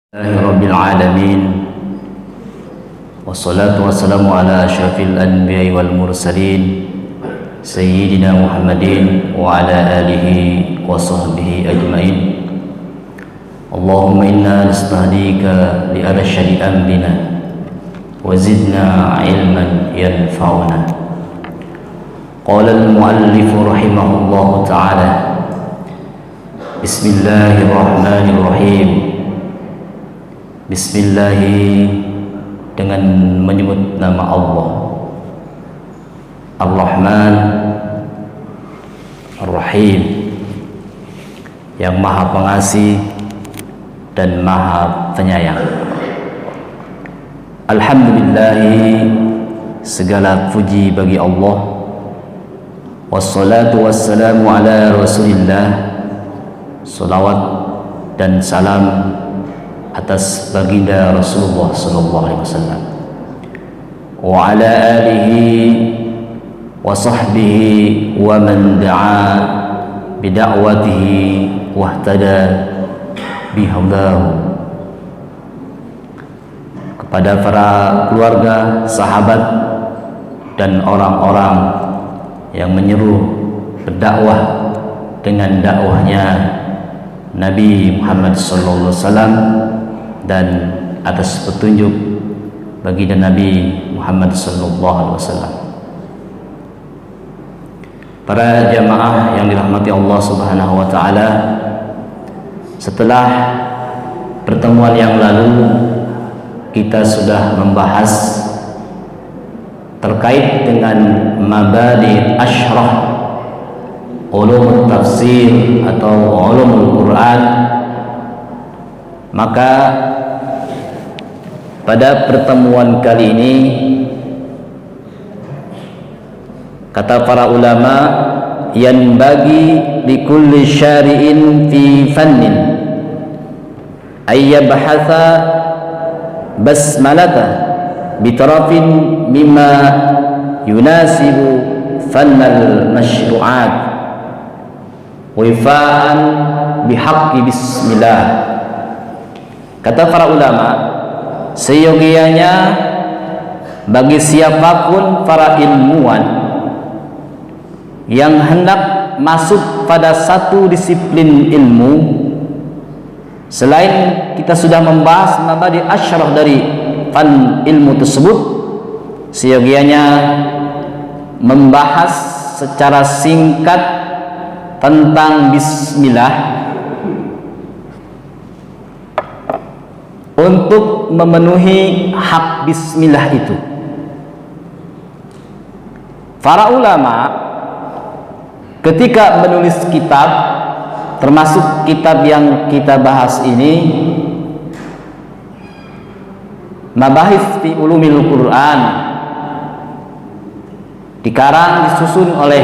Rabbil alamin, wassalatu wassalamu ala asyrafil anbiya'i wal mursalin sayyidina Muhammadin wa ala alihi wa sahbihi ajmain. Allahumma inna nastahdika li arsyadi amrina wa zidna ilman yanfa'una. Qala al-muallif rahimahullahu ta'ala, bismillahirrahmanirrahim. Bismillahi, dengan menyebut nama Allah, Ar-Rahman Ar-Rahim, yang maha pengasih dan maha penyayang. Alhamdulillahi, segala puji bagi Allah. Wassalatu wassalamu ala Rasulillah, salawat dan salam atas baginda Rasulullah sallallahu alaihi wasallam wa ala alihi wa sahbihi wa man da'a bida'watihi wa ihtada bihadahu. Kepada para keluarga, sahabat dan orang-orang yang menyeru berdakwah dengan dakwahnya Nabi Muhammad sallallahu alaihi wasallam dan atas petunjuk baginda Nabi Muhammad sallallahu alaihi wasallam. Para jamaah yang dirahmati Allah Subhanahu wa taala, setelah pertemuan yang lalu kita sudah membahas terkait dengan mabadi asyrah ulumul tafsir atau ulumul Quran. Maka pada pertemuan kali ini, kata para ulama, yanbaghi likulli syari'in fi fannin ayyabhatha basmalata bitarafin mimma yunasibu fannal masyru'at wifa'an bihaqqi bismillah. Kata para ulama, seyogianya bagi siapapun para ilmuwan yang hendak masuk pada satu disiplin ilmu, selain kita sudah membahas mabadi asyrah dari fan ilmu tersebut, seyogianya membahas secara singkat tentang bismillah untuk memenuhi hak bismillah itu. Para ulama ketika menulis kitab, termasuk kitab yang kita bahas ini, Mabahis fi Ulumil Quran, dikarang disusun oleh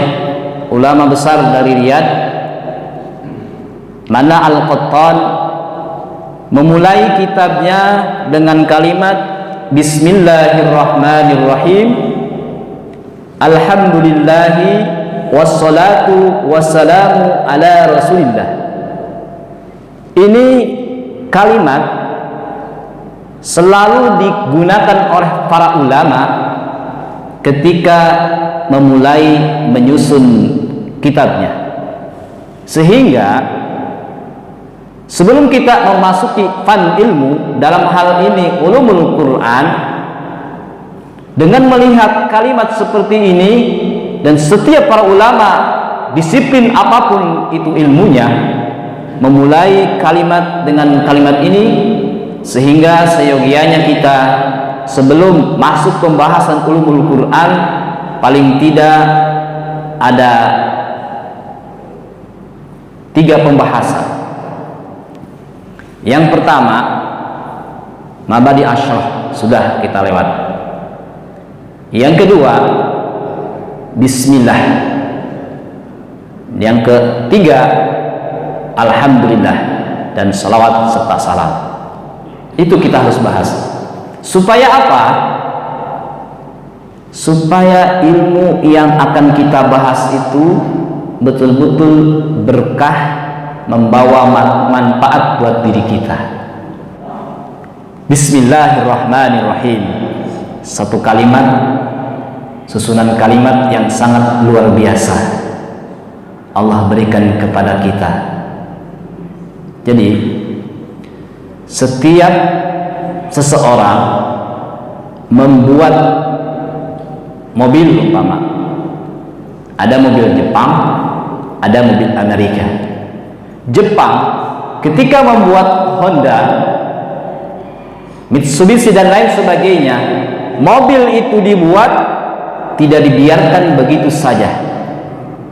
ulama besar dari Riyadh, mana Al-Qattan memulai kitabnya dengan kalimat Bismillahirrahmanirrahim, Alhamdulillahi wassalatu wassalamu ala Rasulillah. Ini kalimat selalu digunakan oleh para ulama ketika memulai menyusun kitabnya, sehingga sebelum kita memasuki fan ilmu, dalam hal ini ulumul Quran, dengan melihat kalimat seperti ini, dan setiap para ulama disiplin apapun itu ilmunya memulai kalimat dengan kalimat ini, sehingga seyogianya kita sebelum masuk pembahasan ulumul Quran paling tidak ada 3 pembahasan. Yang pertama, mabadi asyrah sudah kita lewat. Yang kedua, bismillah. Yang ketiga, alhamdulillah dan salawat serta salam. Itu kita harus bahas. Supaya apa? Supaya ilmu yang akan kita bahas itu betul-betul berkah, membawa manfaat buat diri kita. Bismillahirrahmanirrahim. Satu kalimat, susunan kalimat yang sangat luar biasa Allah berikan kepada kita. Jadi setiap seseorang membuat mobil, umpama ada mobil Jepang, ada mobil Amerika. Jepang ketika membuat Honda, Mitsubishi dan lain sebagainya, mobil itu dibuat tidak dibiarkan begitu saja.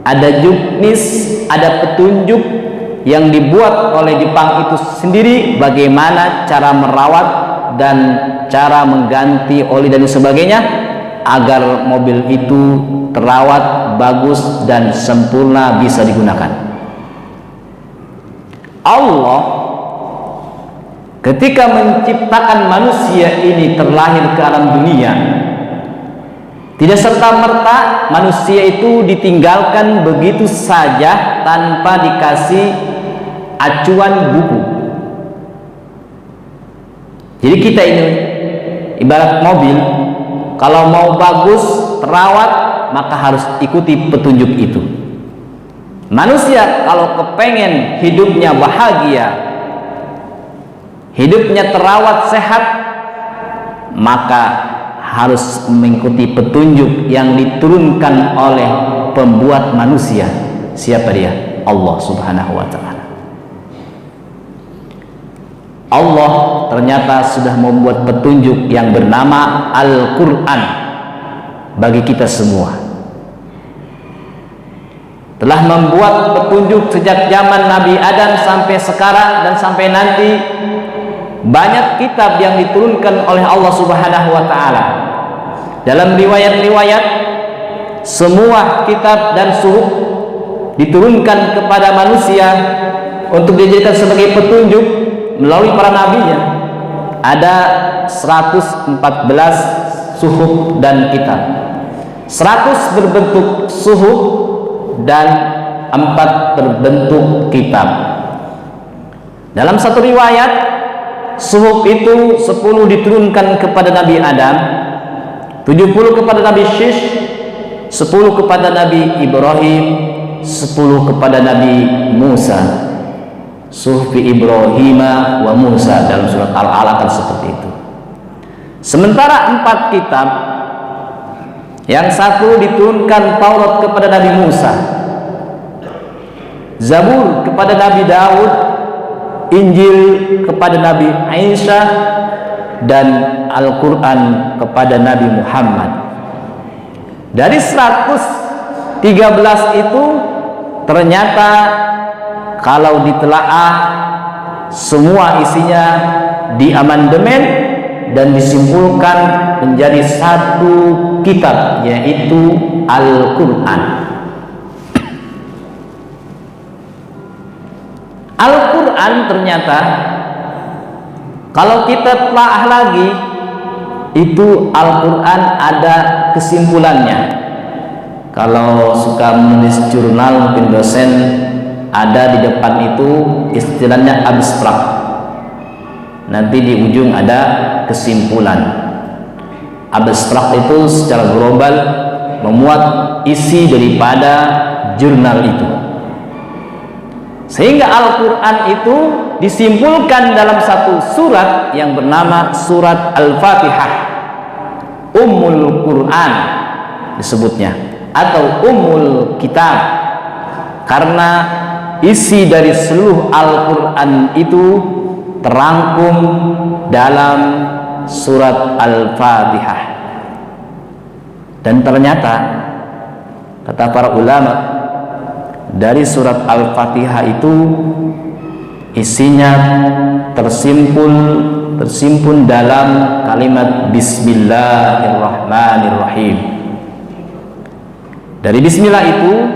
Ada juknis, ada petunjuk yang dibuat oleh Jepang itu sendiri, bagaimana cara merawat dan cara mengganti oli dan sebagainya agar mobil itu terawat bagus dan sempurna bisa digunakan. Allah ketika menciptakan manusia ini terlahir ke alam dunia, tidak serta-merta manusia itu ditinggalkan begitu saja tanpa dikasih acuan buku. Jadi kita ini ibarat mobil, kalau mau bagus, terawat, maka harus ikuti petunjuk itu. Manusia kalau kepengen hidupnya bahagia, hidupnya terawat sehat, maka harus mengikuti petunjuk yang diturunkan oleh pembuat manusia. Siapa dia? Allah Subhanahu wa ta'ala. Allah ternyata sudah membuat petunjuk yang bernama Al-Quran bagi kita semua. Telah membuat petunjuk sejak zaman Nabi Adam sampai sekarang dan sampai nanti. Banyak kitab yang diturunkan oleh Allah Subhanahu wa ta'ala. Dalam riwayat-riwayat, semua kitab dan suhuf diturunkan kepada manusia untuk dijadikan sebagai petunjuk melalui para nabinya. Ada 114 suhuf dan kitab, 100 berbentuk suhuf dan 4 berbentuk kitab. Dalam satu riwayat, suhuf itu 10 diturunkan kepada Nabi Adam, 70 kepada Nabi Syih, 10 kepada Nabi Ibrahim, 10 kepada Nabi Musa. Suhfi Ibrahim wa Musa dalam surat Al-Alaq seperti itu. Sementara 4 kitab, yang satu diturunkan Taurat kepada Nabi Musa, Zabur kepada Nabi Daud, Injil kepada Nabi Isa, dan Al-Quran kepada Nabi Muhammad. Dari 113 itu ternyata kalau ditelaah semua isinya diamandemen dan disimpulkan menjadi satu kitab, yaitu Al-Quran. Al-Quran ternyata kalau kita telaah lagi, itu Al-Quran ada kesimpulannya. Kalau suka menulis jurnal, mungkin dosen, ada di depan itu istilahnya abstrak. Nanti di ujung ada kesimpulan. Abstrak itu secara global memuat isi daripada jurnal itu. Sehingga Al-Quran itu disimpulkan dalam satu surat yang bernama surat Al-Fatihah, Ummul Quran disebutnya, atau Ummul Kitab, karena isi dari seluruh Al-Quran itu terangkum dalam surat Al-Fatihah. Dan ternyata kata para ulama, dari surat Al-Fatihah itu isinya tersimpun dalam kalimat Bismillahirrahmanirrahim. Dari Bismillah itu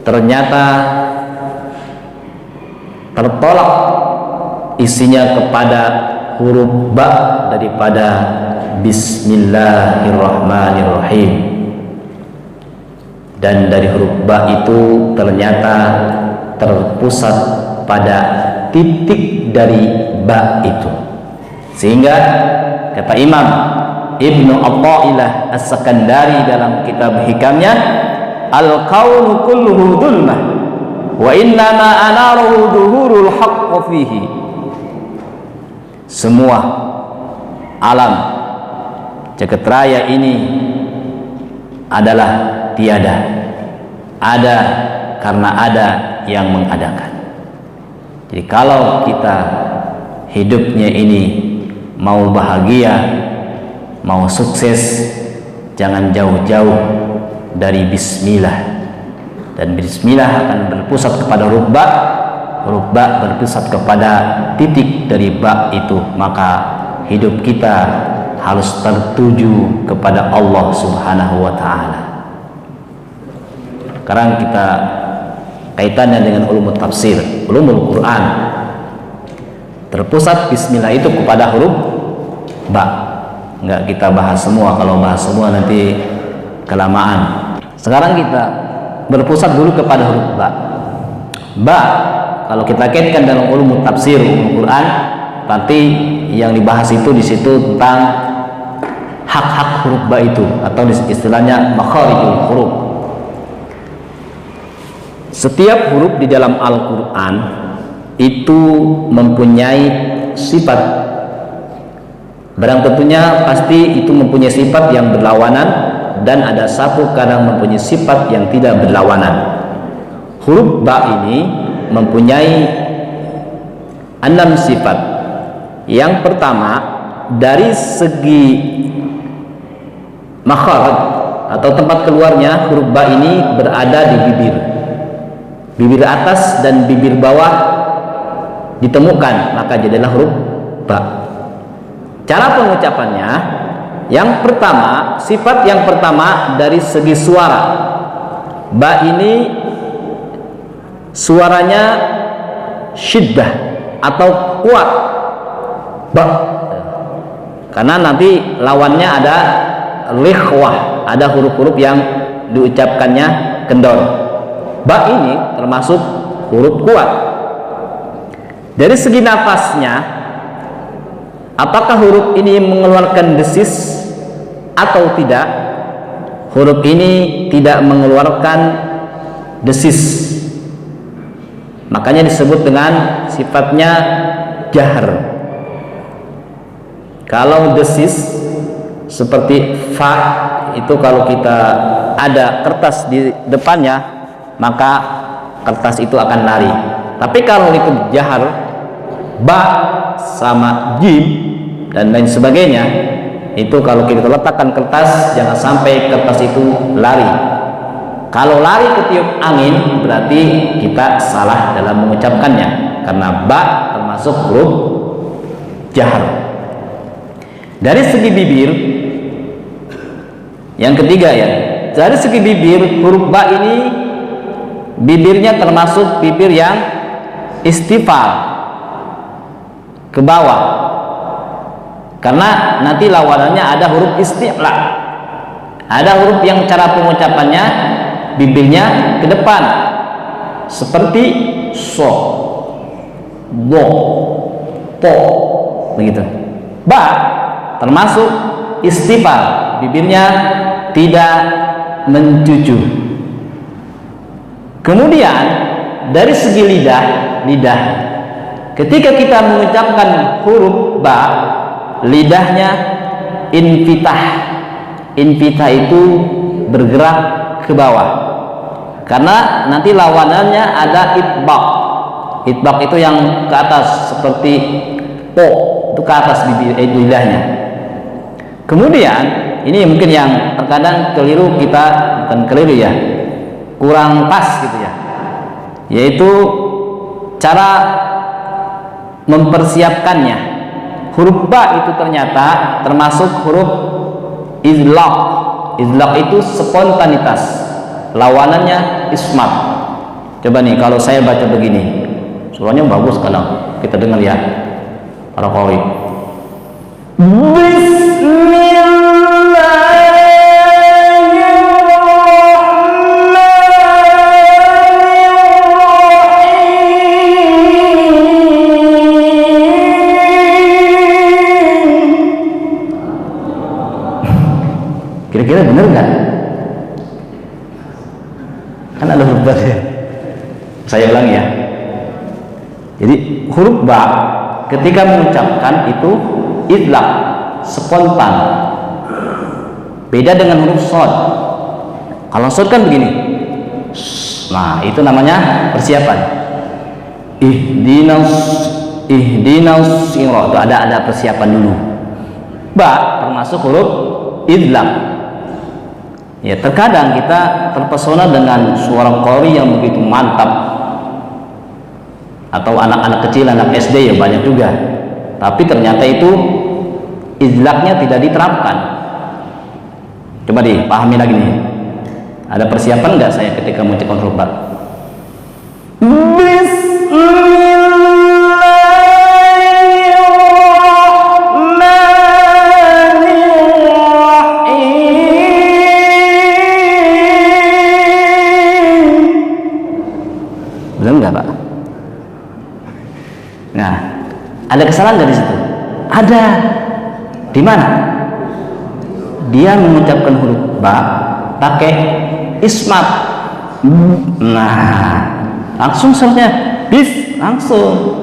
ternyata tertolak isinya kepada huruf ba daripada Bismillahirrahmanirrahim. Dan dari huruf ba itu ternyata terpusat pada titik dari ba itu. Sehingga kata Imam Ibnu Athaillah As-Sakandari dalam kitab hikamnya, al-kaunu kulluhu dhulmah wa innama anaruhu dhuhurul haqq fihi. Semua alam jagat raya ini adalah tiada, ada karena ada yang mengadakan. Jadi kalau kita hidupnya ini mau bahagia, mau sukses, jangan jauh-jauh dari bismillah. Dan bismillah akan berpusat kepada rubba, rubba berpusat kepada titik dari ba itu. Maka hidup kita harus tertuju kepada Allah Subhanahu wa ta'ala. Sekarang kita kaitannya dengan ulumul tafsir, ulumul Quran. Terpusat bismillah itu kepada huruf ba. Enggak kita bahas semua, kalau bahas semua nanti kelamaan. Sekarang kita berpusat dulu kepada huruf ba. Ba kalau kita kaitkan dalam ulumul tafsir, ulumul Quran, berarti yang dibahas itu di situ tentang hak-hak huruf ba itu, atau istilahnya makharijul huruf. Setiap huruf di dalam Al-Quran itu mempunyai sifat. Barang tentunya pasti itu mempunyai sifat yang berlawanan, dan ada satu kadang mempunyai sifat yang tidak berlawanan. Huruf ba ini mempunyai 6 sifat. Yang pertama, dari segi makhraj atau tempat keluarnya, huruf ba ini berada di bibir. Bibir atas dan bibir bawah ditemukan, maka jadilah huruf ba. Cara pengucapannya, yang pertama, sifat yang pertama dari segi suara. Ba ini suaranya syiddah atau kuat. Ba. Karena nanti lawannya ada likhwah, ada huruf-huruf yang diucapkannya kendor. Ba ini termasuk huruf kuat. Dari segi nafasnya, apakah huruf ini mengeluarkan desis atau tidak? Huruf ini tidak mengeluarkan desis, makanya disebut dengan sifatnya jahar. Kalau desis seperti fa itu, kalau kita ada kertas di depannya, maka kertas itu akan lari. Tapi kalau itu jahar, ba sama jim dan lain sebagainya, itu kalau kita letakkan kertas, jangan sampai kertas itu lari. Kalau lari ketiup angin, berarti kita salah dalam mengucapkannya, karena ba termasuk huruf jahar. Dari segi bibir, yang ketiga ya, dari segi bibir, huruf ba ini bibirnya termasuk bibir yang istifal ke bawah, karena nanti lawanannya ada huruf isti'la. Ada huruf yang cara pengucapannya bibirnya ke depan, seperti so, do, po, begitu. Ba termasuk istifal, bibirnya tidak mencucu. Kemudian dari segi lidah, ketika kita mengucapkan huruf ba, lidahnya infitah. Infitah itu bergerak ke bawah, karena nanti lawanannya ada itbaq. Itbaq itu yang ke atas, seperti po, itu ke atas bibir lidahnya. Kemudian ini mungkin yang terkadang keliru kita, bukan keliru ya, kurang pas gitu ya, yaitu cara mempersiapkannya. Huruf ba itu ternyata termasuk huruf izlaq. Izlaq itu spontanitas, lawanannya ismat. Coba nih kalau saya baca begini, suaranya bagus kalau kita dengar ya, para qari. Kira-kira benar nggak? Kan ada huruf ba ya. Saya ulangi ya. Jadi huruf ba ketika mengucapkan itu idlaq, spontan. Beda dengan huruf shad. Kalau shad kan begini. Nah, itu namanya persiapan. Ihdinas sirat, itu ada persiapan dulu. Ba termasuk huruf idlaq. Ya, terkadang kita terpesona dengan suara qori yang begitu mantap, atau anak-anak kecil, anak SD ya banyak juga, tapi ternyata itu idlaqnya tidak diterapkan. Coba dipahami lagi nih, ada persiapan nggak saya ketika mengucapkan huruf ba? Benar nggak Pak? Nah, ada kesalahan dari situ? Ada. Di mana? Dia mengucapkan huruf ba pakai ismat. Nah, langsung seharusnya bis langsung.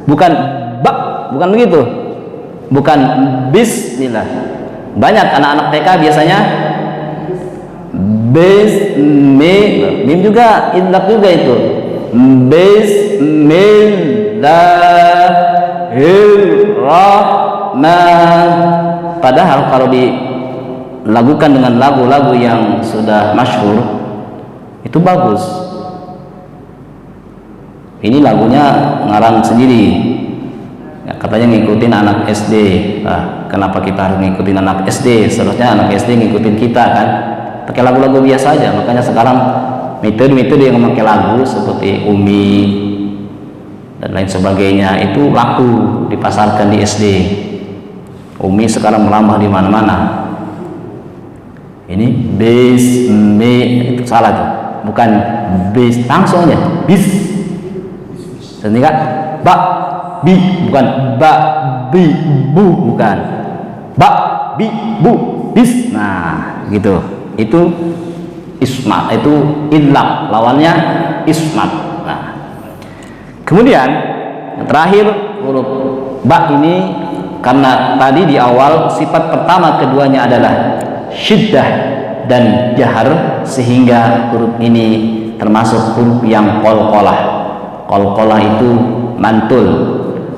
Bukan ba, bukan begitu. Bukan bismillah. Banyak anak-anak TK biasanya mim juga idlaq juga itu. Bismillahirrahman. Padahal kalau dilakukan dengan lagu-lagu yang sudah masyhur itu bagus. Ini lagunya ngarang sendiri ya, katanya ngikutin anak SD. Nah, kenapa kita harus ngikutin anak SD? Seharusnya anak SD ngikutin kita kan, pakai lagu-lagu biasa aja. Makanya sekarang metode-metode yang memakai lagu seperti Umi dan lain sebagainya itu laku dipasarkan di SD. Umi sekarang merambah di mana-mana. Ini itu salah tuh, bukan bis, langsung aja bis. Sehingga ba bi, bukan ba bi bu, bukan ba bi bu bis. Nah gitu, itu ismat, itu idlaq, lawannya ismat. Nah, kemudian yang terakhir huruf ba ini, karena tadi di awal sifat pertama keduanya adalah syiddah dan jahar, sehingga huruf ini termasuk huruf yang qalqalah. Qalqalah itu mantul,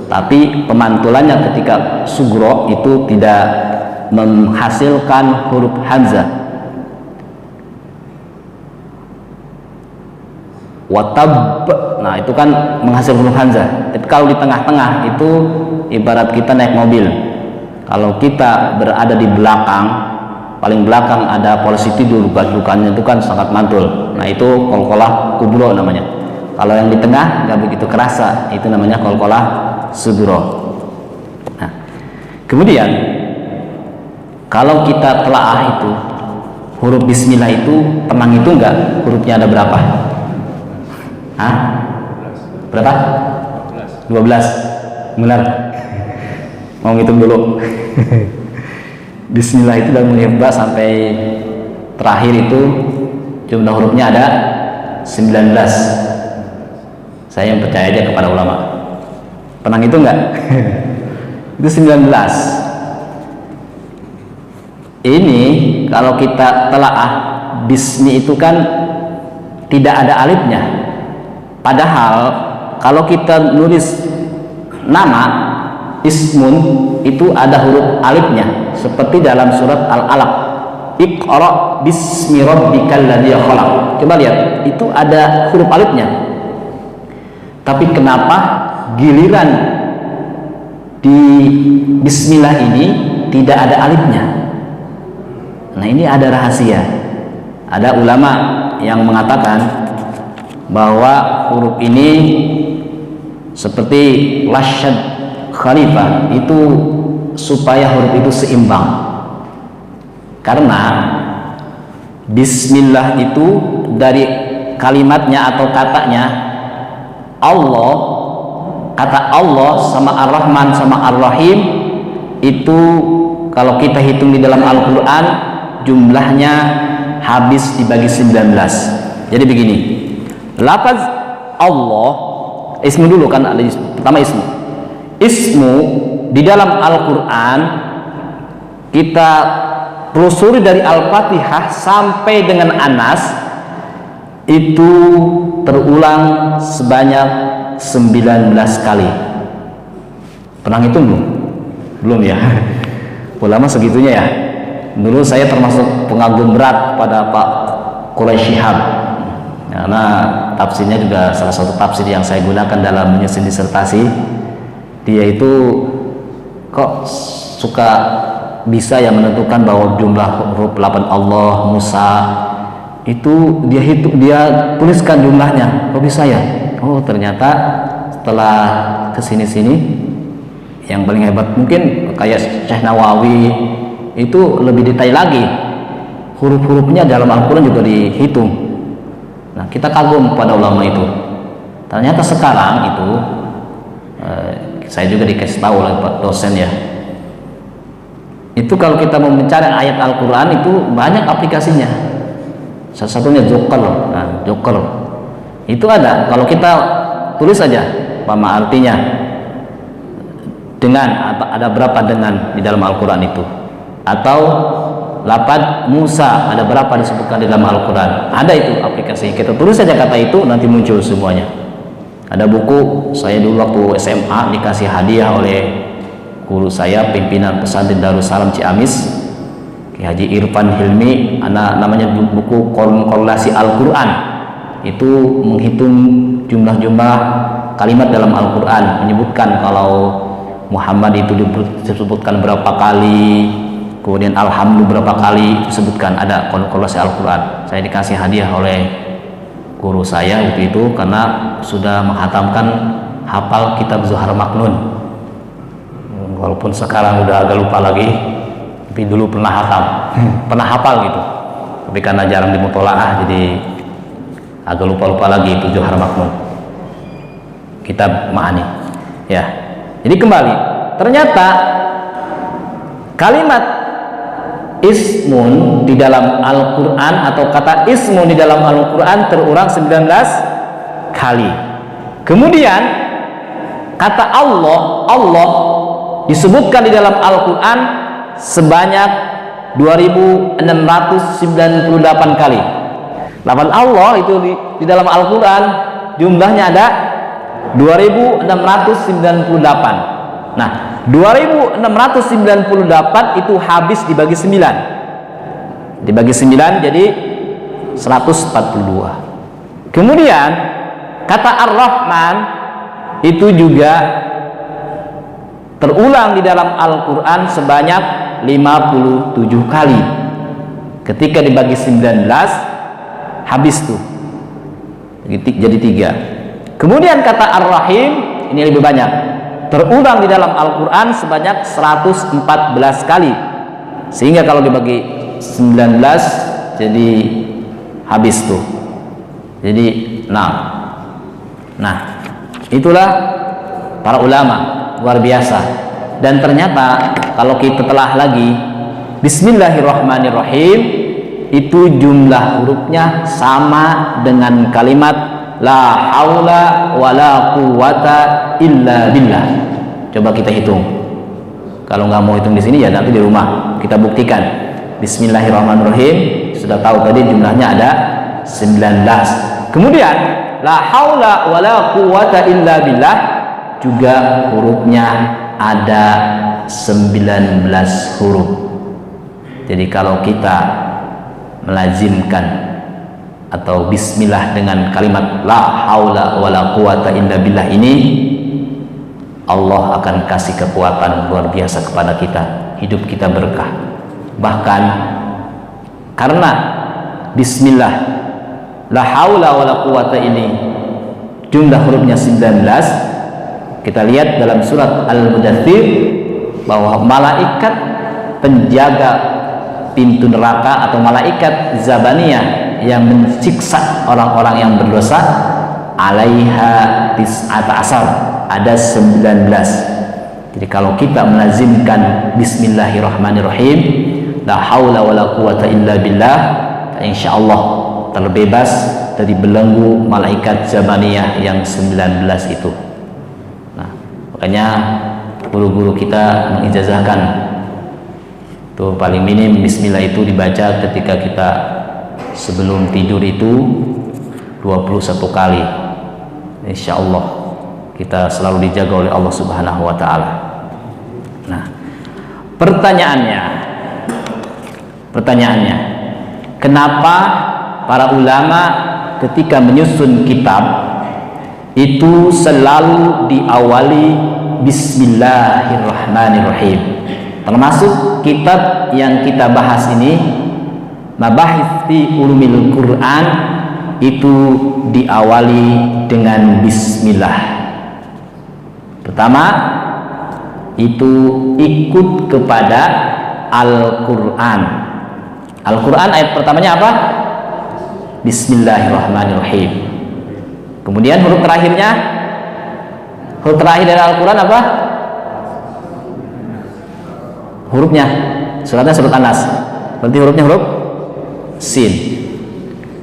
tapi pemantulannya ketika sugro itu tidak menghasilkan huruf hamzah. Watab, nah itu kan menghasilkan huruf hamzah. Tapi kalau di tengah-tengah itu ibarat kita naik mobil. Kalau kita berada di belakang, paling belakang ada polisi tidur, bukannya itu kan sangat mantul. Nah itu qalqalah kubro namanya. Kalau yang di tengah nggak begitu kerasa, itu namanya qalqalah sugro. Nah, kemudian kalau kita telaah itu huruf bismillah itu tenang itu enggak, hurufnya ada berapa? Hah? Berapa? 12. Benar. Mau ngitung dulu. Bismillah itu dari mulai ba sampai terakhir itu jumlah hurufnya ada 19. Saya yang percaya aja kepada ulama. Penang itu enggak? Itu 19. Ini kalau kita telaah, bismi itu kan tidak ada alifnya. Padahal kalau kita nulis nama ismun itu ada huruf alifnya, seperti dalam surat Al-Alaq, Iqra bismi rabbikal ladzi khalaq. Coba lihat, itu ada huruf alifnya. Tapi kenapa giliran di bismillah ini tidak ada alifnya? Nah, ini ada rahasia. Ada ulama yang mengatakan bahwa huruf ini seperti lasyad khalifah itu supaya huruf itu seimbang. Karena bismillah itu dari kalimatnya atau katanya Allah, kata Allah sama Ar-Rahman sama Ar-Rahim itu kalau kita hitung di dalam Al-Quran jumlahnya habis dibagi 19. Jadi begini, lafaz Allah, ismu dulu kan, ada pertama ismu. Ismu di dalam Al-Quran kita telusuri dari Al-Fatihah sampai dengan Anas itu terulang sebanyak 19 kali. Pernah ngitung belum? Belum ya? Ulama segitunya ya. Dulu saya termasuk pengagum berat pada Pak Quraisy Shihab, karena tafsirnya juga salah satu tafsir yang saya gunakan dalam menyusun disertasi. Dia itu kok suka bisa ya menentukan bahwa jumlah huruf lafaz Allah, Musa itu dia tuliskan jumlahnya. Kok bisa ya? Oh, ternyata setelah kesini-sini yang paling hebat mungkin kayak Syekh Nawawi itu lebih detail lagi, huruf-hurufnya dalam Al-Quran juga dihitung. Nah, kita kagum pada ulama itu. Ternyata sekarang itu saya juga dikasih tahu oleh Pak dosen ya, itu kalau kita mau mencari ayat Al-Quran itu banyak aplikasinya. Salah satunya Joker. Nah, Joker itu ada, kalau kita tulis saja apa artinya dengan, ada berapa dengan di dalam Al-Quran itu, atau lafaz Musa ada berapa disebutkan di dalam Al-Quran, ada itu aplikasi. Kita tulis saja kata itu, nanti muncul semuanya. Ada buku saya dulu waktu SMA dikasih hadiah oleh guru saya, pimpinan pesantren Darussalam Ciamis, Ki Haji Irfan Hilmi, namanya buku korelasi Al-Quran. Itu menghitung jumlah-jumlah kalimat dalam Al-Quran, menyebutkan kalau Muhammad itu disebutkan berapa kali, kemudian Alhamdulillah berapa kali disebutkan, ada korelasi Al-Quran. Saya dikasih hadiah oleh guru saya waktu itu karena sudah menghatamkan hafal kitab Zuhar Maknun. Walaupun sekarang udah agak lupa lagi, tapi dulu pernah hatam, pernah hafal gitu. Tapi karena jarang dimutolaah jadi agak lupa-lupa lagi itu Zuhar Maknun, kitab Ma'ani. Ya. Jadi kembali, ternyata kalimat ismun di dalam Al-Quran atau kata ismun di dalam Al-Quran terulang 19 kali. Kemudian kata Allah disebutkan di dalam Al-Quran sebanyak 2698 kali. Lafaz Allah itu di dalam Al-Quran jumlahnya ada 2698. Nah, 2698 itu habis dibagi 9. Dibagi 9 jadi 142. Kemudian kata Ar-Rahman itu juga terulang di dalam Al-Quran sebanyak 57 kali. Ketika dibagi 19 habis tuh jadi 3. Kemudian kata Ar-Rahim ini lebih banyak, terulang di dalam Al-Quran sebanyak 114 kali, sehingga kalau dibagi 19 jadi habis tuh jadi 6. Nah, itulah para ulama luar biasa. Dan ternyata kalau kita telah lagi Bismillahirrahmanirrahim itu jumlah hurufnya sama dengan kalimat la haula wala quwata illa billah. Coba kita hitung. Kalau nggak mau hitung di sini ya nanti di rumah kita buktikan. Bismillahirrahmanirrahim, sudah tahu tadi jumlahnya ada 19. Kemudian la haula wala quwata illa billah juga hurufnya ada 19 huruf. Jadi kalau kita melazimkan atau bismillah dengan kalimat la haula wala quwata illa billah ini, Allah akan kasih kekuatan luar biasa kepada kita, hidup kita berkah. Bahkan karena bismillah la haula wala quwata ini jumlah hurufnya 19, kita lihat dalam surat Al-Mudaththir bahwa malaikat penjaga pintu neraka atau malaikat Zabaniyah yang mensiksa orang-orang yang berdosa, alaiha tis'ata asar, ada 19. Jadi kalau kita melazimkan Bismillahirrahmanirrahim, la haula wala quwata illa billah, insyaallah terbebas dari belenggu malaikat zamaniyah yang 19 itu. Nah, makanya guru-guru kita mengijazahkan tuh paling minim bismillah itu dibaca ketika kita sebelum tidur itu 21 kali. Insyaallah kita selalu dijaga oleh Allah Subhanahu wa taala. Nah, pertanyaannya, kenapa para ulama ketika menyusun kitab itu selalu diawali bismillahirrahmanirrahim? Termasuk kitab yang kita bahas ini, Mabahits fi Ulumil Quran, itu diawali dengan bismillah. Pertama, itu ikut kepada Al-Quran. Al-Quran ayat pertamanya apa? Bismillahirrahmanirrahim. Kemudian huruf terakhirnya, huruf terakhir dari Al-Quran apa? Hurufnya, suratnya surat An-Nas. Berarti hurufnya huruf sin,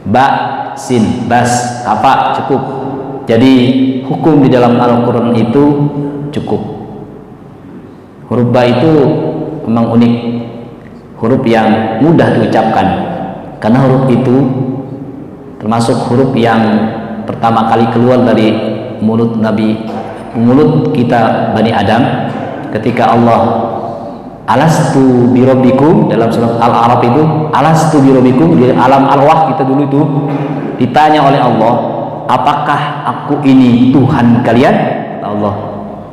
ba, sin, bas, apa, cukup. Jadi hukum di dalam Al-Quran itu cukup. Huruf ba itu memang unik, huruf yang mudah diucapkan, karena huruf itu termasuk huruf yang pertama kali keluar dari mulut kita Bani Adam, ketika Allah alastu birabbikum, dalam surat Al-A'raf itu alastu birabbikum, di alam arwah kita dulu itu ditanya oleh Allah, apakah aku ini Tuhan kalian? Kata Allah,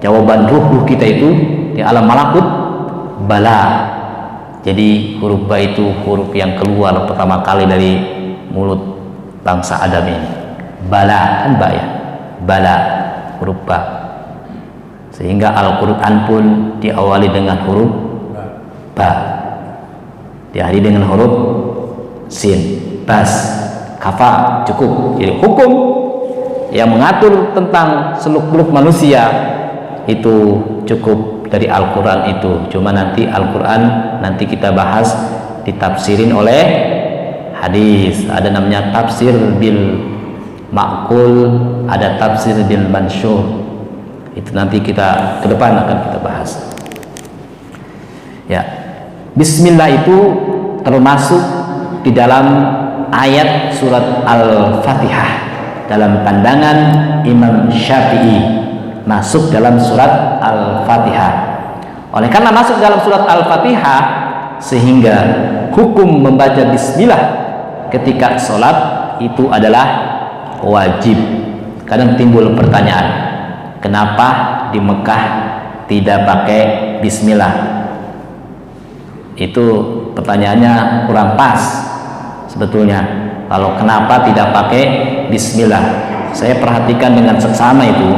jawaban ruh kita itu di alam malakut, bala. Jadi huruf ba itu huruf yang keluar pertama kali dari mulut bangsa Adam ini. Bala, kan ba ya, bala, huruf ba. Sehingga Al-Quran pun diawali dengan huruf ba, diakhiri dengan huruf sin, bas, kafa, cukup. Jadi hukum yang mengatur tentang seluk-beluk manusia itu cukup dari Al-Quran itu. Cuma nanti Al-Quran nanti kita bahas ditafsirin oleh hadis. Ada namanya tafsir bil ma'qul, ada tafsir bil mansyur. Itu nanti kita ke depan akan kita bahas. Ya, bismillah itu termasuk di dalam ayat surat Al-Fatihah. Dalam pandangan Imam Syafi'i masuk dalam surat Al-Fatihah. Oleh karena masuk dalam surat Al-Fatihah, sehingga hukum membaca bismillah ketika sholat itu adalah wajib. Kadang timbul pertanyaan, kenapa di Mekah tidak pakai bismillah? Itu pertanyaannya kurang pas sebetulnya. Kalau kenapa tidak pakai bismillah, saya perhatikan dengan seksama itu,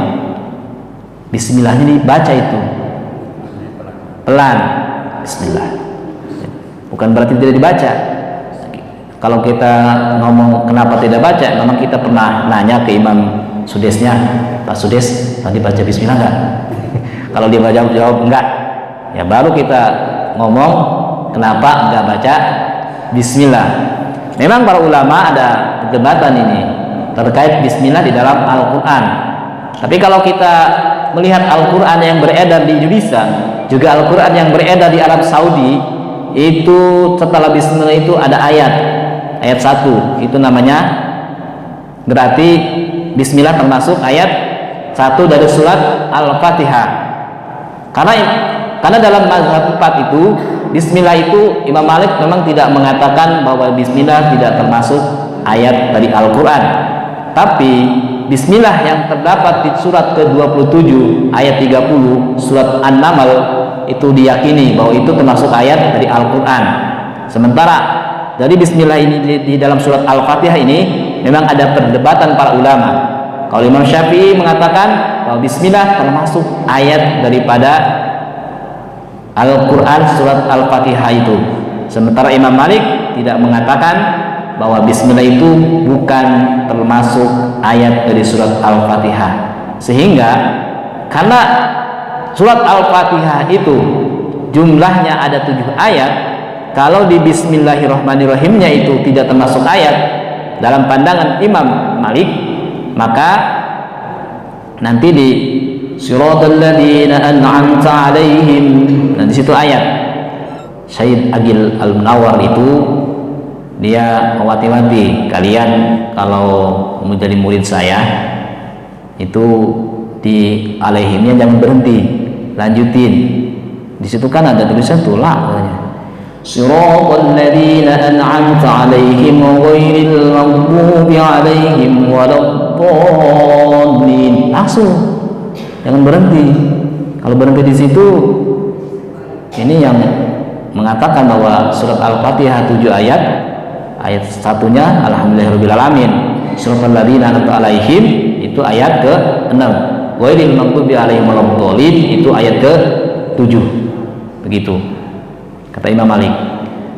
bismillahnya dibaca itu pelan, bismillah, bukan berarti tidak dibaca. Kalau kita ngomong kenapa tidak baca, memang kita pernah nanya ke Imam Sudesnya, Pak Sudes, tadi baca bismillah enggak? Kalau dia jawab enggak, ya baru kita ngomong kenapa enggak baca bismillah. Memang para ulama ada perdebatan ini terkait bismillah di dalam Al-Quran. Tapi kalau kita melihat Al-Quran yang beredar di Indonesia, juga Al-Quran yang beredar di Arab Saudi, itu setelah bismillah itu ada ayat 1, itu namanya, berarti bismillah termasuk ayat 1 dari surat Al-Fatihah. Karena dalam mazhab 4 itu bismillah itu Imam Malik memang tidak mengatakan bahwa bismillah tidak termasuk ayat dari Al-Quran. Tapi bismillah yang terdapat di surat ke-27 ayat 30 surat An-Naml itu diyakini bahwa itu termasuk ayat dari Al-Quran. Sementara dari bismillah ini di dalam surat Al-Fatihah ini memang ada perdebatan para ulama. Kalau Imam Syafi'i mengatakan bahwa bismillah termasuk ayat daripada Al-Quran surat Al-Fatihah itu. Sementara Imam Malik tidak mengatakan bahwa bismillah itu bukan termasuk ayat dari surat Al-Fatihah. Sehingga karena surat Al-Fatihah itu jumlahnya ada 7 ayat, kalau di Bismillahirrahmanirrahimnya itu tidak termasuk ayat dalam pandangan Imam Malik, maka nanti di Siratal ladzina an'amta 'alaihim, nah di situ ayat. Syed Agil Al-Munawwar itu dia mewanti-wanti kalian kalau menjadi murid saya itu di alaihimnya jangan berhenti, lanjutin. Di situ kan ada tulisan tolak katanya. Siratal ladzina an'amta 'alaihim ghairil maghdubi 'alaihim waladdallin. Langsung. Jangan berhenti. Kalau berhenti di situ, ini yang mengatakan bahwa surat Al-Fatihah 7 ayat. Ayat satunya alhamdulillahirabbil alamin. Siratal ladzina an'amta 'alaihim itu ayat ke-6. Ghairil maghdubi 'alaihim waladdallin itu ayat ke-7. Begitu kata Imam Malik.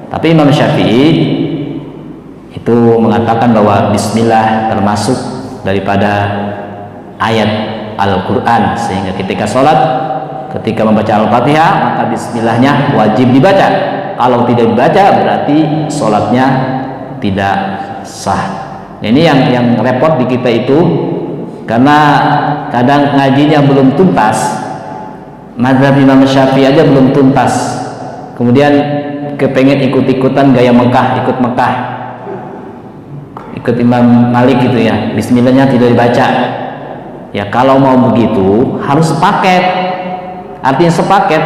Tapi Imam Syafi'i itu mengatakan bahwa bismillah termasuk daripada ayat Al-Quran, sehingga ketika sholat, ketika membaca Al-Fatihah, maka bismillahnya wajib dibaca. Kalau tidak dibaca berarti sholatnya tidak sah. Ini yang repot di kita itu, karena kadang ngajinya belum tuntas, mazhab Imam Syafi'i aja belum tuntas, kemudian kepengen ikut-ikutan gaya Mekah, ikut Imam Malik gitu ya, bismillahnya tidak dibaca. Ya kalau mau begitu harus sepaket, artinya sepaket,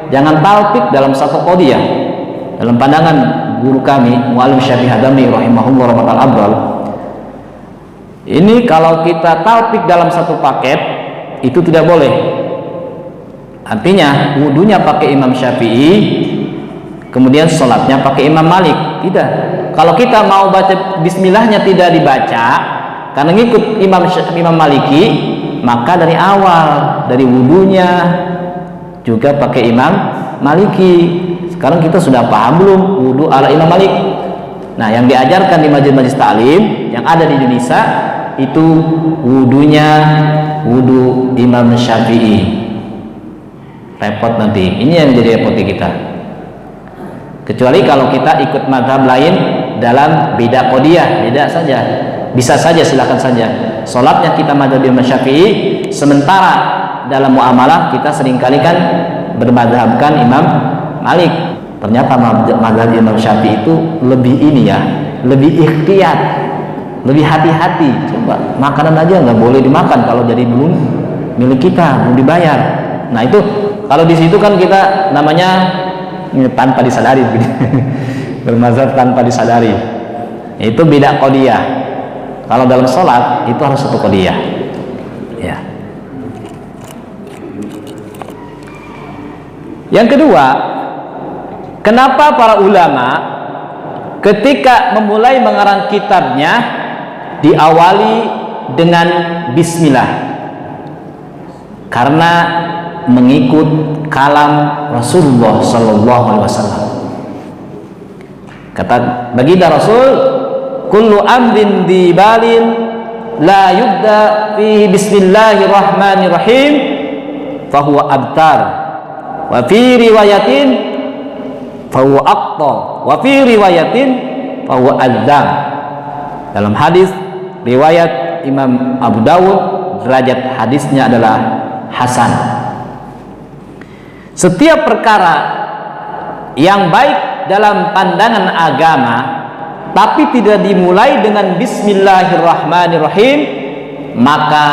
jangan talfik dalam satu qadiyah. Dalam pandangan guru kami Mu'allim Syafi'i Hadami rahimahullah rahmatal abral, ini kalau kita talfik dalam satu paket itu tidak boleh. Artinya wudunya pakai Imam Syafi'i, kemudian sholatnya pakai Imam Malik. Tidak. Kalau kita mau baca bismillahnya tidak dibaca karena ngikut Imam Maliki, maka dari awal, dari wudunya juga pakai Imam Maliki. Sekarang kita sudah paham belum wudu ala Imam Malik? Nah, yang diajarkan di majelis taklim yang ada di Indonesia itu wudunya wudu Imam Syafi'i. Repot nanti. Ini yang jadi repot kita. Kecuali kalau kita ikut mazhab lain dalam beda qadiyah, beda saja. Bisa saja, silakan saja. Sholatnya kita mazhab Imam Syafi'i, sementara dalam muamalah kita seringkali kan bermazhabkan Imam Malik. Ternyata mazhab Imam Syafi'i itu lebih ini ya, lebih ikhtiyat, lebih hati-hati. Coba makanan aja nggak boleh dimakan kalau jadi belum milik kita, belum dibayar. Nah itu kalau di situ kan kita namanya tanpa disadari, bermazhab tanpa disadari. Itu beda qadiyah. Kalau dalam sholat itu harus satu qadiyah. Ya. Yang kedua, kenapa para ulama ketika memulai mengarang kitabnya diawali dengan bismillah? Karena mengikut kalam Rasulullah sallallahu alaihi wasallam. Kata baginda Rasul, kullu amrin dibalin la yubda fi bismillahirrahmanirrahim fahuwa abtar, wa fi riwayatin fahuwa aqta, wa fi riwayatin fahuwa adzam. Dalam hadis riwayat Imam Abu Dawud, derajat hadisnya adalah hasan. Setiap perkara yang baik dalam pandangan agama tapi tidak dimulai dengan bismillahirrahmanirrahim, maka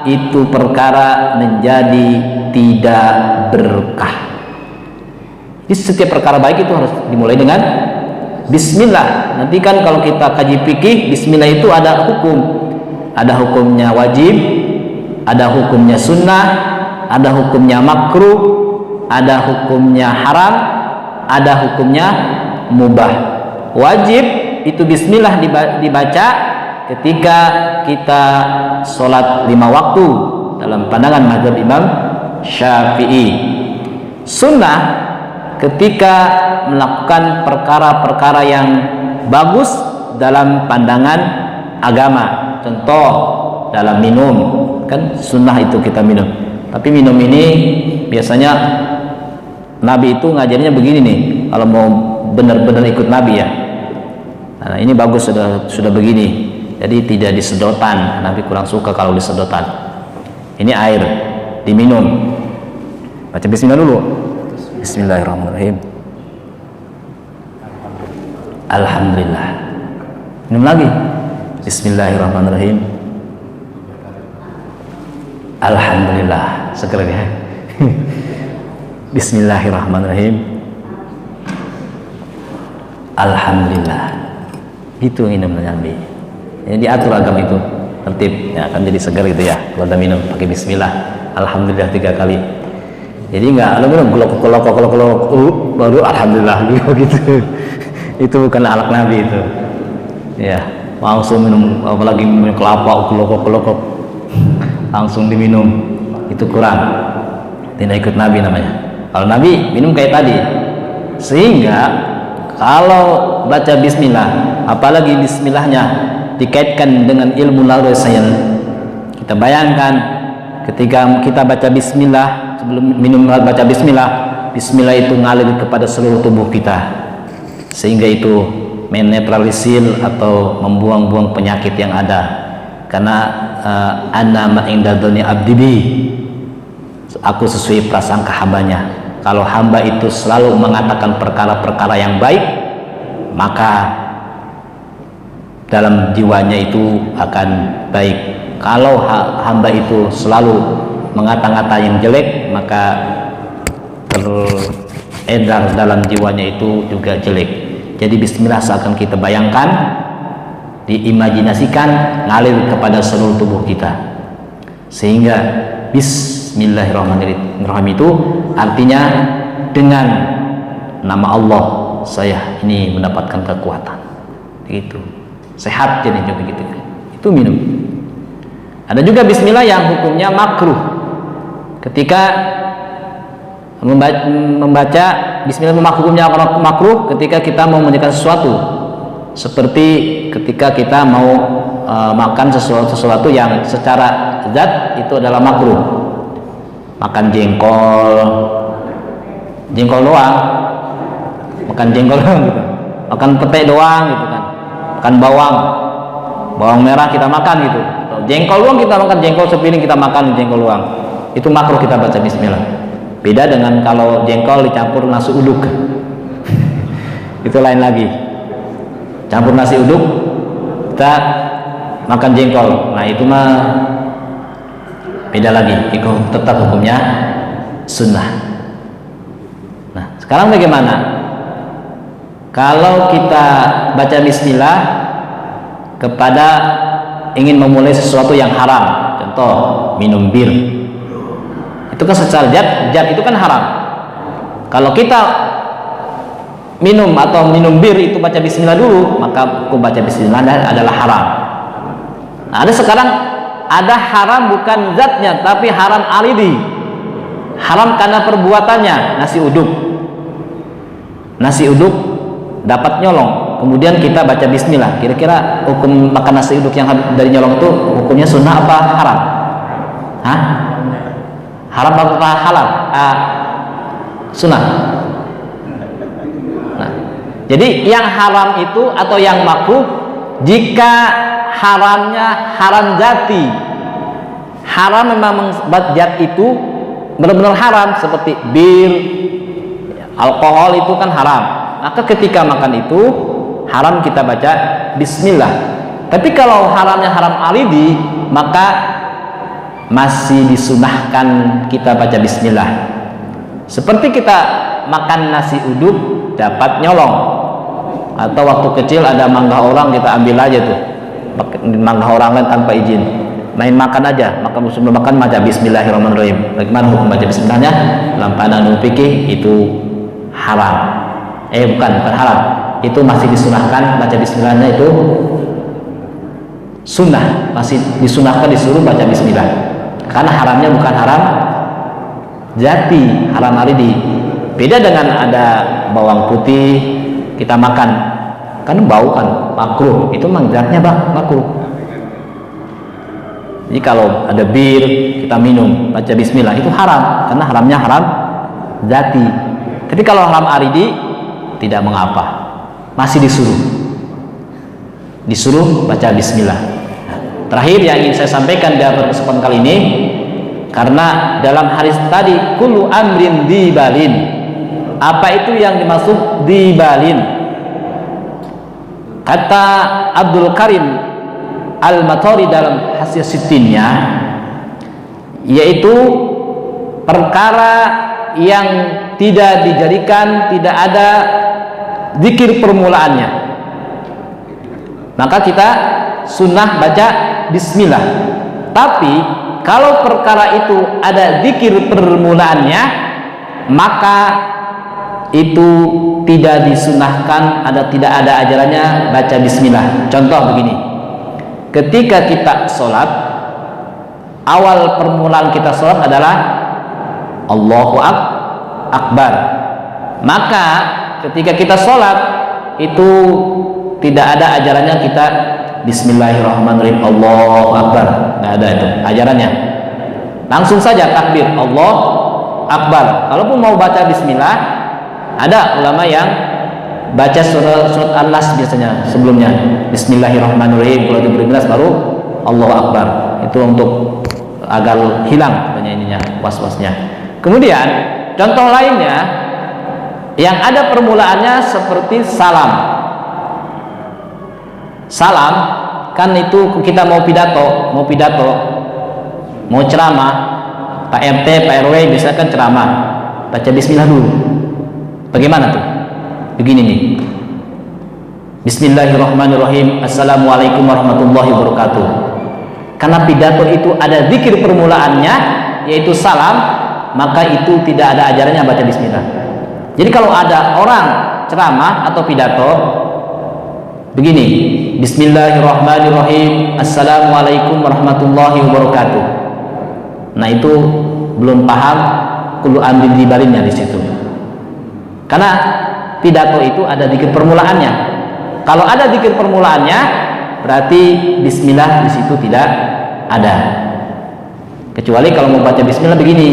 itu perkara menjadi tidak berkah. Jadi setiap perkara baik itu harus dimulai dengan bismillah. Nanti kan kalau kita kaji fikih, bismillah itu ada hukum. Ada hukumnya wajib, ada hukumnya sunnah, ada hukumnya makruh, ada hukumnya haram, ada hukumnya mubah. Wajib itu bismillah dibaca ketika kita sholat 5 waktu dalam pandangan mazhab Imam Syafi'i. Sunnah ketika melakukan perkara-perkara yang bagus dalam pandangan agama. Contoh dalam minum, kan sunnah itu kita minum. Tapi minum ini biasanya Nabi itu ngajarnya begini nih, kalau mau benar-benar ikut Nabi ya. Nah, ini bagus sudah begini. Jadi tidak disedotan. Nabi kurang suka kalau disedotan. Ini air diminum. Baca bismillah dulu. Bismillahirrahmanirrahim. Alhamdulillah. Minum lagi. Bismillahirrahmanirrahim. Alhamdulillah. Seger ya. Bismillahirrahmanirrahim. Alhamdulillah. Itu minum Nabi. Jadi diatur agama itu tertib. Ya, akan jadi segar gitu ya. Kalau udah minum pakai bismillah. Alhamdulillah 3 kali. Jadi enggak minum kolok baru alhamdulillah gitu. Itu bukan akhlak Nabi itu. Ya, langsung minum apalagi minum kelapa kolok langsung diminum. Itu kurang. Tidak ikut Nabi namanya. Kalau Nabi minum kayak tadi. Sehingga kalau baca bismillah, apalagi bismillahnya dikaitkan dengan ilmu neuroscience, kita bayangkan ketika kita baca bismillah, sebelum minum baca bismillah, bismillah itu ngalir kepada seluruh tubuh kita, sehingga itu menetralisir atau membuang-buang penyakit yang ada. Karena ana ma'inda dzanni abdi bi, aku sesuai prasangka hambanya. Kalau hamba itu selalu mengatakan perkara-perkara yang baik, maka dalam jiwanya itu akan baik. Kalau hamba itu selalu mengata-ngata yang jelek, maka teredar dalam jiwanya itu juga jelek. Jadi bismillah seakan kita bayangkan, diimajinasikan ngalir kepada seluruh tubuh kita, sehingga Bismillahirrahmanirrahim itu artinya dengan nama Allah saya ini mendapatkan kekuatan, gitu, sehat jadi juga gitu. Itu minum. Ada juga bismillah yang hukumnya makruh. Ketika membaca bismillah hukumnya makruh ketika kita mau mengerjakan sesuatu, seperti ketika kita mau makan sesuatu yang secara zat itu adalah makruh. Makan jengkol doang, makan jengkol doang gitu, makan pete doang gitu kan, makan bawang merah kita makan gitu, jengkol doang kita makan, jengkol sepiring kita makan, jengkol doang, itu makruh kita baca bismillah. Beda dengan kalau jengkol dicampur nasi uduk itu lain lagi. Campur nasi uduk kita makan jengkol, nah itu mah beda lagi, itu tetap hukumnya sunnah. Nah sekarang bagaimana kalau kita baca bismillah kepada ingin memulai sesuatu yang haram, contoh minum bir, itu kan secara zat itu kan haram. Kalau kita minum bir itu baca bismillah dulu, maka hukum baca bismillah adalah haram. Nah, ada haram bukan zatnya, tapi haram alidi, haram karena perbuatannya. Nasi uduk dapat nyolong, kemudian kita baca bismillah, kira-kira hukum makan nasi uduk yang dari nyolong itu hukumnya sunnah apa haram? Haram apa halal? Sunnah. Nah, jadi yang haram itu atau yang makruh, jika haramnya haram jati, haram memang zat itu benar-benar haram, seperti bir, alkohol itu kan haram, maka ketika makan itu haram kita baca bismillah. Tapi kalau haramnya haram alidi, maka masih disunahkan kita baca bismillah. Seperti kita makan nasi uduk dapat nyolong, atau waktu kecil ada mangga orang kita ambil aja tuh, mangga orang lain tanpa izin, main makan aja, maka sebelum makan baca bismillahirrahmanirrahim. Bagaimana hukum baca bismillahnya? Dalam pandangan fikih itu haram. Bukan haram, itu masih disunahkan baca bismillahnya, itu sunnah, masih disunahkan disuruh baca bismillah, karena haramnya bukan haram jati, haram alidi. Beda dengan ada bawang putih kita makan, kan bau kan makruh, itu mandatnya makruh. Jadi kalau ada bir kita minum baca bismillah itu haram, karena haramnya haram jati. Tapi kalau haram alidi tidak mengapa, masih disuruh baca bismillah. Terakhir yang ingin saya sampaikan pada kesempatan kali ini, karena dalam hadis tadi kullu amrin dibalin, apa itu yang dimaksud dibalin? Kata Abdul Karim Al-Matori dalam hasil sitinnya, yaitu perkara yang tidak dijadikan, tidak ada zikir permulaannya, maka kita sunnah baca bismillah. Tapi kalau perkara itu ada zikir permulaannya, maka itu tidak disunahkan, tidak ada ajarannya baca bismillah. Contoh begini, ketika kita sholat, awal permulaan kita sholat adalah Allahu Akbar. Maka ketika kita sholat itu tidak ada ajarannya kita Bismillahirrahmanirrahim Allahu Akbar, nggak ada itu ajarannya. Langsung saja takbir Allahu Akbar. Kalaupun mau baca bismillah, ada ulama yang baca surat An-Nas biasanya sebelumnya Bismillahirrahmanirrahim, kalau itu berbelas baru Allahu Akbar. Itu untuk agar hilang katanya ininya, was-wasnya. Kemudian contoh lainnya yang ada permulaannya seperti salam. Salam kan itu kita mau pidato, mau ceramah, Pak RT, Pak RW bisa kan ceramah, baca bismillah dulu. Bagaimana tuh? Begini nih. Bismillahirrahmanirrahim. Assalamualaikum warahmatullahi wabarakatuh. Karena pidato itu ada zikir permulaannya, yaitu salam, maka itu tidak ada ajarannya baca bismillah. Jadi kalau ada orang ceramah atau pidato begini, Bismillahirrahmanirrahim, Assalamualaikum warahmatullahi wabarakatuh. Nah itu belum paham kullu amrin dibalinnya di situ. Karena pidato itu ada zikir permulaannya. Kalau ada zikir permulaannya, berarti bismillah di situ tidak ada. Kecuali kalau mau baca bismillah begini,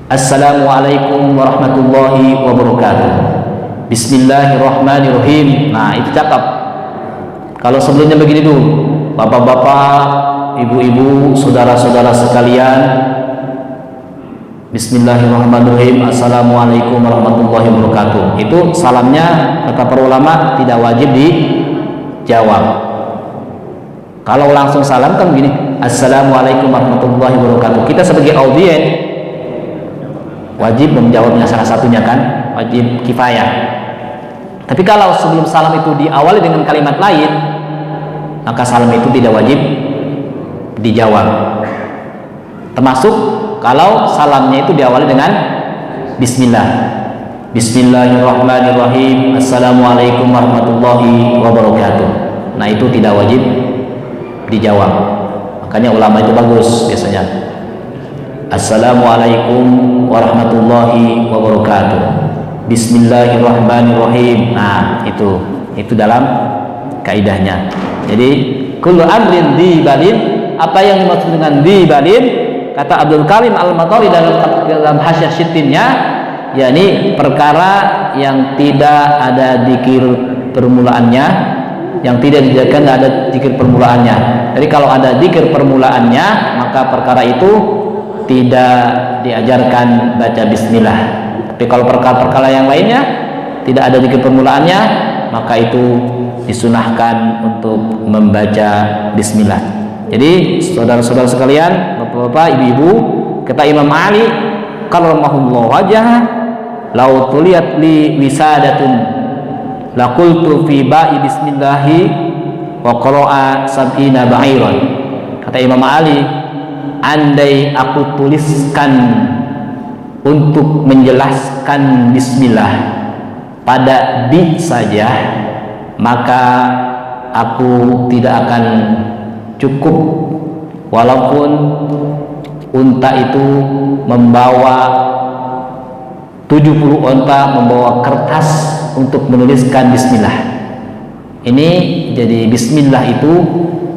Assalamualaikum warahmatullahi wabarakatuh, Bismillahirrahmanirrahim. Nah itu cakep. Kalau sebelumnya begini dulu, bapak-bapak, ibu-ibu, saudara-saudara sekalian, Bismillahirrahmanirrahim, Assalamualaikum warahmatullahi wabarakatuh. Itu salamnya kata para ulama tidak wajib dijawab. Kalau langsung salam kan begini, Assalamualaikum warahmatullahi wabarakatuh. Kita sebagai audien wajib menjawabnya salah satunya kan, wajib kifayah. Tapi kalau sebelum salam itu diawali dengan kalimat lain, maka salam itu tidak wajib dijawab. Termasuk kalau salamnya itu diawali dengan bismillah, Bismillahirrahmanirrahim, Assalamualaikum warahmatullahi wabarakatuh. Nah itu tidak wajib dijawab. Makanya ulama itu bagus biasanya, Assalamualaikum warahmatullahi wabarakatuh, Bismillahirrahmanirrahim. Nah itu dalam kaidahnya. Jadi kullu amrin dibalin, apa yang dimaksud dengan dibalin, kata Abdul Karim Al-Matori dalam hasyah syitinnya, yakni perkara yang tidak ada zikir permulaannya, yang tidak dijadikan ada zikir permulaannya. Jadi kalau ada zikir permulaannya, maka perkara itu tidak diajarkan baca bismillah. Tapi kalau perkara-perkara yang lainnya tidak ada zikir permulaannya, maka itu disunahkan untuk membaca bismillah. Jadi saudara-saudara sekalian, bapak-bapak, ibu-ibu, kata Imam Ali karramahullahu wajhah, lau tuliyat li wisadatun laqultu fi ba'i bismillahi wa qara'a sab'ina ba'iran. Kata Imam Ali, andai aku tuliskan untuk menjelaskan bismillah pada bi saja, maka aku tidak akan cukup walaupun unta itu membawa 70 unta membawa kertas untuk menuliskan bismillah. Ini jadi bismillah itu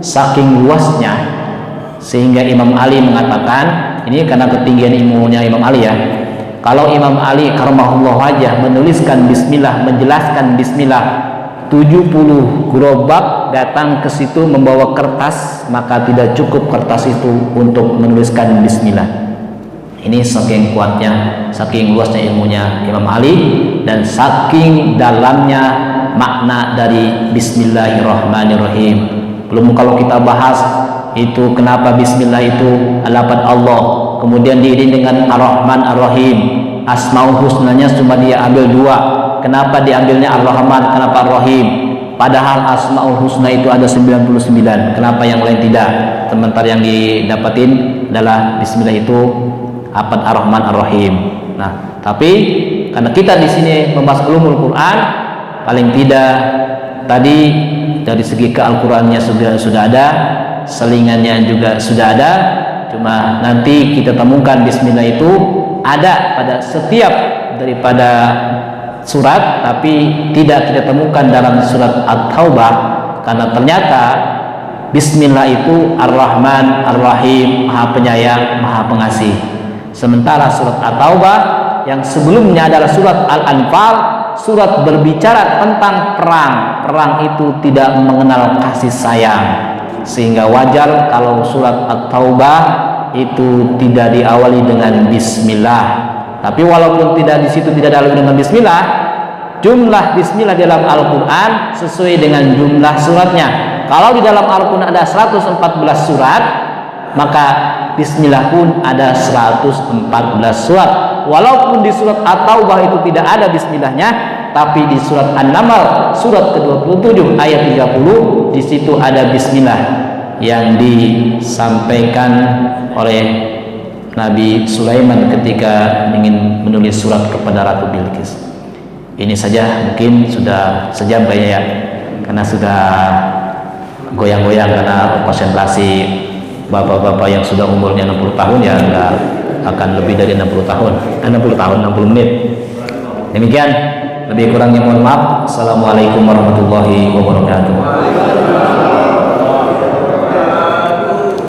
saking luasnya sehingga Imam Ali mengatakan, ini karena ketinggian ilmunya Imam Ali ya, Kalau Imam Ali karamahullah wajah menuliskan bismillah, menjelaskan bismillah, 70 gerobak datang ke situ membawa kertas, maka tidak cukup kertas itu untuk menuliskan bismillah. Ini saking kuatnya, saking luasnya ilmunya Imam Ali, dan saking dalamnya makna dari bismillahirrahmanirrahim. Belum kalau kita bahas itu kenapa bismillah itu lafaz Allah, kemudian diiringi dengan Ar-Rahman Ar-Rahim. Asmaul husnanya cuma dia ambil 2. Kenapa diambilnya Ar-Rahman, kenapa Ar-Rahim? Padahal Asmaul husna itu ada 99. Kenapa yang lain tidak? Sementara yang didapatin adalah bismillah itu lafaz Ar-Rahman Ar-Rahim. Nah, tapi karena kita di sini membahas ulumul Quran, paling tidak tadi dari segi ke-Al-Qur'annya sudah ada, selingannya juga sudah ada. Cuma nanti kita temukan bismillah itu ada pada setiap daripada surat, tapi tidak kita temukan dalam surat At-Taubah, karena ternyata bismillah itu Ar-Rahman Ar-Rahim, Maha Penyayang, Maha Pengasih. Sementara surat At-Taubah yang sebelumnya adalah surat Al-Anfal, surat berbicara tentang perang. Perang itu tidak mengenal kasih sayang, sehingga wajar kalau surat At-Taubah itu tidak diawali dengan bismillah. Tapi walaupun tidak di situ tidak diawali dengan bismillah, jumlah bismillah dalam Al-Qur'an sesuai dengan jumlah suratnya. Kalau di dalam Al-Qur'an ada 114 surat, maka bismillah pun ada 114 surat. Walaupun di surat At-Taubah itu tidak ada bismillahnya, tapi di surat An-Naml surat ke-27 ayat 30 di situ ada bismillah yang disampaikan oleh Nabi Sulaiman ketika ingin menulis surat kepada Ratu Bilqis. Ini saja, mungkin sudah sejam kayaknya ya, karena sudah goyang-goyang karena konsentrasi bapak-bapak yang sudah umurnya 60 tahun ya enggak akan lebih dari 60 tahun 60 menit. Demikian, lebih kurangnya mohon maaf. Assalamualaikum warahmatullahi wabarakatuh.